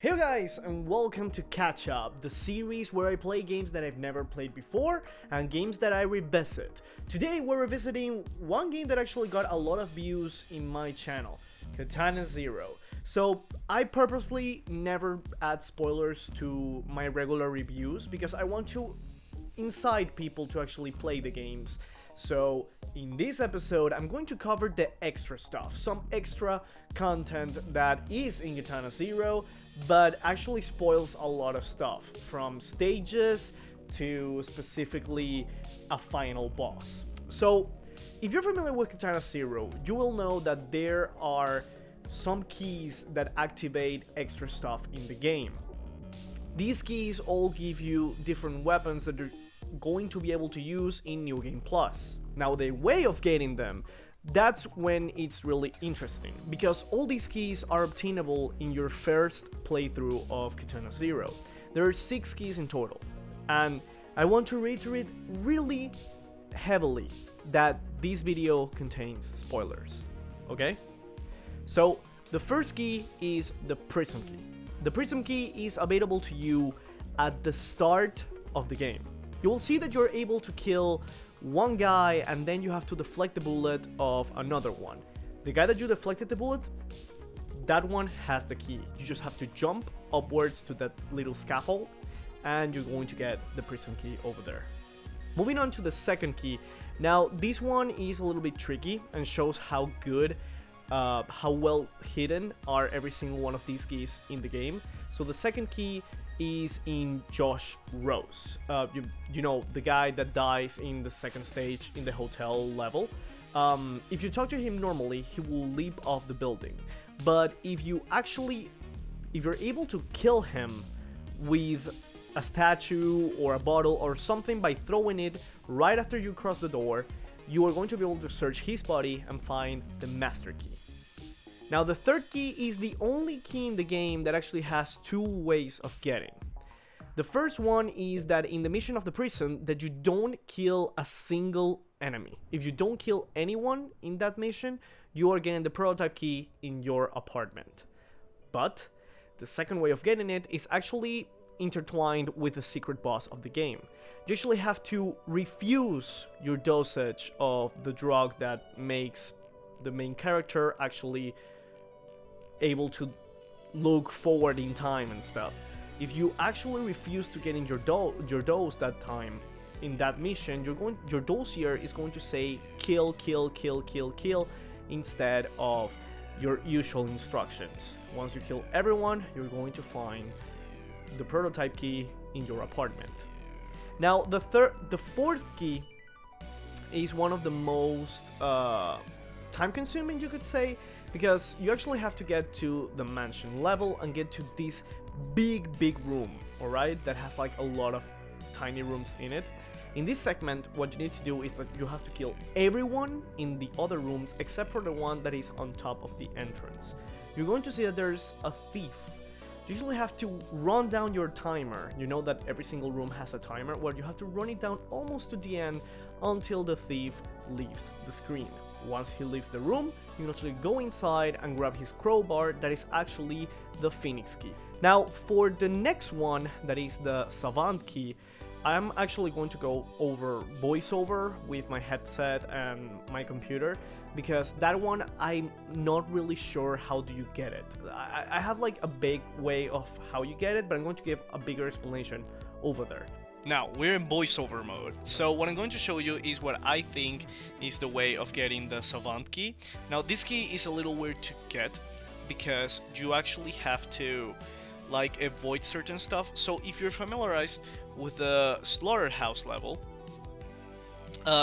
Hey guys, and welcome to Catch Up, the series where I play games that I've never played before and games that I revisit. Today we're revisiting one game that actually got a lot of views in my channel, Katana ZERO. So I purposely never add spoilers to my regular reviews because I want to incite people to actually play the games. So in this episode, I'm going to cover the extra stuff, some extra content that is in Katana ZERO, but actually spoils a lot of stuff, from stages to specifically a final boss. So if you're familiar with Katana ZERO, you will know that there are some keys that activate extra stuff in the game. These keys all give you different weapons that you're going to be able to use in New Game Plus. Now the way of getting them, that's when it's really interesting, because all these keys are obtainable in your first playthrough of Katana ZERO. There are 6 keys in total, and I want to reiterate really heavily that this video contains spoilers, okay? So the first key is the prism key. The prism key is available to you at the start of the game. You will see that you're able to kill one guy and then you have to deflect the bullet of another one. The guy that you deflected the bullet, that one has the key. You just have to jump upwards to that little scaffold and you're going to get the prism key over there. Moving on to the second key. Now this one is a little bit tricky and shows how good, how well hidden are every single one of these keys in the game. So the second key is in Josh Rose. You know, the guy that dies in the second stage in the hotel level. If you talk to him normally, he will leap off the building. But if you're able to kill him with a statue or a bottle or something by throwing it right after you cross the door, you are going to be able to search his body and find the master key. Now the third key is the only key in the game that actually has 2 ways of getting. The first one is that in the mission of the prison, that you don't kill a single enemy. If you don't kill anyone in that mission, you are getting the prototype key in your apartment. But the second way of getting it is actually intertwined with the secret boss of the game. You actually have to refuse your dosage of the drug that makes the main character actually able to look forward in time and stuff. If you actually refuse to get in your dose that time in that mission, your dossier is going to say kill, kill, kill, kill, kill instead of your usual instructions. Once you kill everyone, you're going to find the prototype key in your apartment. Now the fourth key is one of the most time consuming, you could say, because you actually have to get to the mansion level and get to this big room, alright, that has like a lot of tiny rooms in it. In this segment, what you need to do is that you have to kill everyone in the other rooms except for the one that is on top of the entrance. You're going to see that there's a thief. You usually have to run down your timer. You know that every single room has a timer where you have to run it down almost to the end until the thief leaves the screen. Once he leaves the room, you can actually go inside and grab his crowbar that is actually the Phoenix key. Now for the next one, that is the Savant key, I'm actually going to go over voiceover with my headset and my computer, because that one I'm not really sure how do you get it. I have like a big way of how you get it, but I'm going to give a bigger explanation over there. Now, we're in voiceover mode, so what I'm going to show you is what I think is the way of getting the Savant key. Now, this key is a little weird to get, because you actually have to like avoid certain stuff. So if you're familiarized with the slaughterhouse level,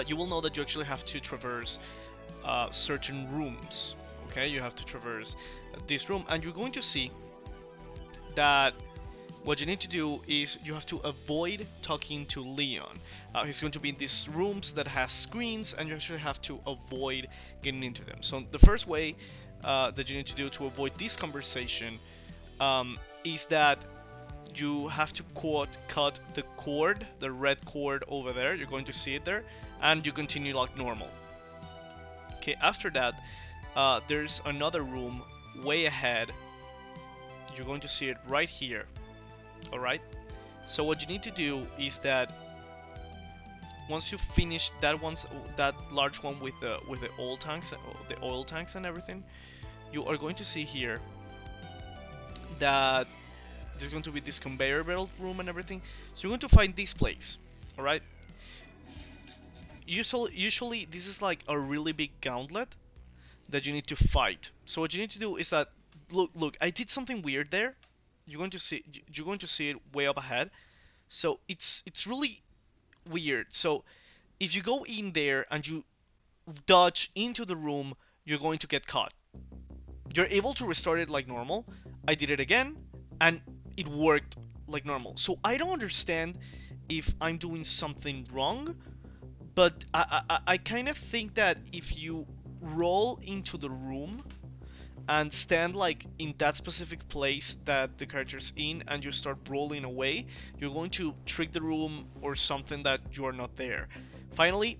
you will know that you actually have to traverse certain rooms. Okay, you have to traverse this room, and you're going to see that what you need to do is you have to avoid talking to Leon. He's going to be in these rooms that has screens, and you actually have to avoid getting into them. So the first way that you need to do to avoid this conversation is that you have to cut the cord, the red cord over there. You're going to see it there, and you continue like normal. Okay, after that, there's another room way ahead you're going to see it right here. All right. So what you need to do is that once you finish that large one with the oil tanks and everything, you are going to see here that there's going to be this conveyor belt room and everything. So you're going to find this place. All right. Usually this is like a really big gauntlet that you need to fight. So what you need to do is that look, I did something weird there. You're going to see it way up ahead. So it's really weird. So if you go in there and you dodge into the room, you're going to get caught. You're able to restart it like normal. I did it again and it worked like normal. So I don't understand if I'm doing something wrong, but I kind of think that if you roll into the room and stand like in that specific place that the character's in and you start rolling away, you're going to trick the room or something that you're not there. Finally,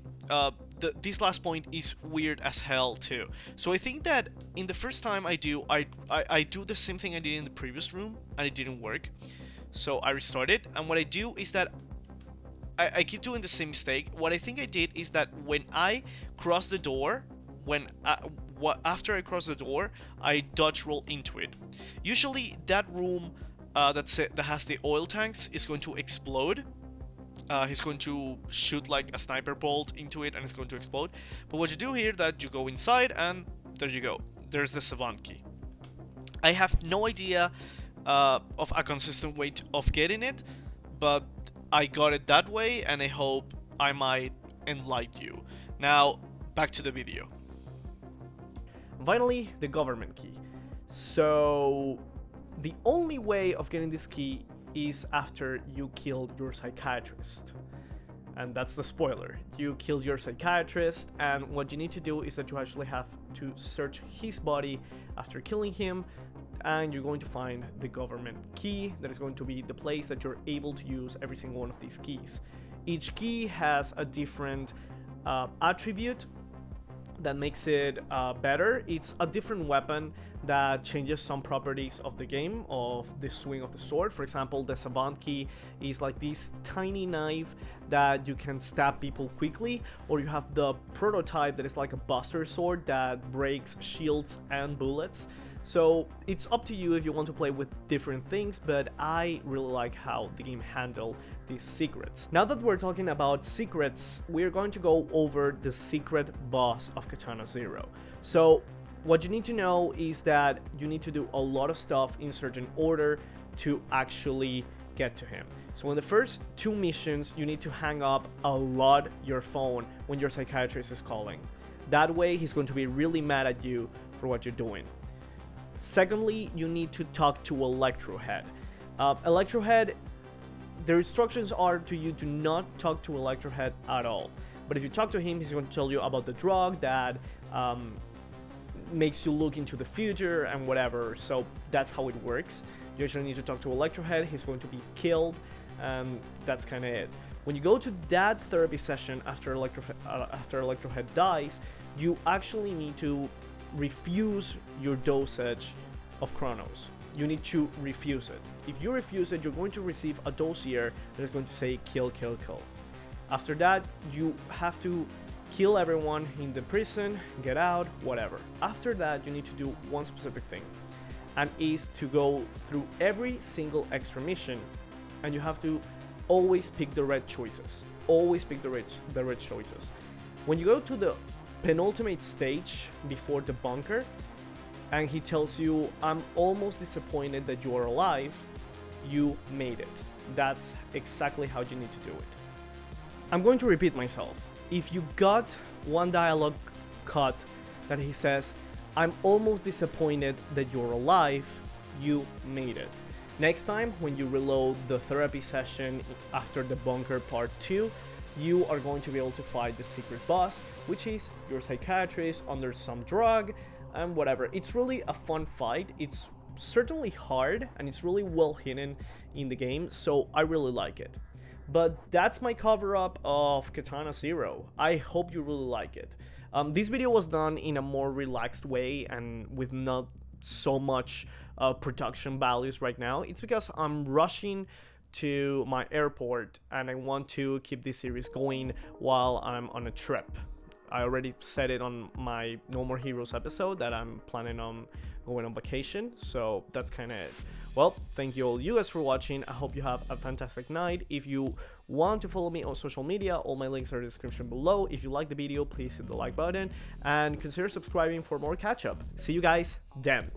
this last point is weird as hell too. So I think that in the first time I do the same thing I did in the previous room and it didn't work. So I restarted, and what I do is that I keep doing the same mistake. What I think I did is that when I cross the door, after I cross the door, I dodge roll into it. Usually that room that has the oil tanks is going to explode. He's going to shoot like a sniper bolt into it and it's going to explode. But what you do here, that you go inside and there you go. There's the savant key. I have no idea of a consistent way of getting it, but I got it that way, and I hope I might enlighten you. Now, back to the video. Finally, the government key. So, the only way of getting this key is after you kill your psychiatrist. And that's the spoiler. You killed your psychiatrist, and what you need to do is that you actually have to search his body after killing him, and you're going to find the government key. That is going to be the place that you're able to use every single one of these keys. Each key has a different attribute that makes it better. It's a different weapon that changes some properties of the game, of the swing of the sword. For example, the savant key is like this tiny knife that you can stab people quickly, or you have the prototype that is like a buster sword that breaks shields and bullets. So it's up to you if you want to play with different things, but I really like how the game handled these secrets. Now that we're talking about secrets, we're going to go over the secret boss of Katana ZERO. So what you need to know is that you need to do a lot of stuff in certain order to actually get to him. So in the first 2 missions, you need to hang up a lot your phone when your psychiatrist is calling. That way, he's going to be really mad at you for what you're doing. Secondly, you need to talk to Electrohead. Electrohead, the instructions are to you to not talk to Electrohead at all. But if you talk to him, he's going to tell you about the drug that makes you look into the future and whatever. So that's how it works. You actually need to talk to Electrohead. He's going to be killed. That's kind of it. When you go to that therapy session after Electrohead dies, you actually need to refuse your dosage of Chronos. You need to refuse it. If you refuse it, you're going to receive a dossier that is going to say kill, kill, kill. After that, you have to kill everyone in the prison, get out, whatever. After that, you need to do one specific thing, and is to go through every single extra mission, and you have to always pick the red choices. Always pick the red choices. When you go to the penultimate stage before the bunker, and he tells you, I'm almost disappointed that you are alive, you made it. That's exactly how you need to do it. I'm going to repeat myself. If you got one dialogue cut that he says, I'm almost disappointed that you're alive, you made it. Next time, when you reload the therapy session after the bunker part 2, you are going to be able to fight the secret boss, which is your psychiatrist under some drug and whatever. It's really a fun fight. It's certainly hard and it's really well hidden in the game, so I really like it. But that's my cover up of Katana ZERO. I hope you really like it. This video was done in a more relaxed way and with not so much production values right now. It's because I'm rushing to my airport and I want to keep this series going while I'm on a trip. I already said it on my No More Heroes episode that I'm planning on going on vacation, so that's kind of it. Well, thank you all you guys for watching. I hope you have a fantastic night. If you want to follow me on social media, all my links are in the description below. If you like the video, please hit the like button and consider subscribing for more catch up. See you guys then.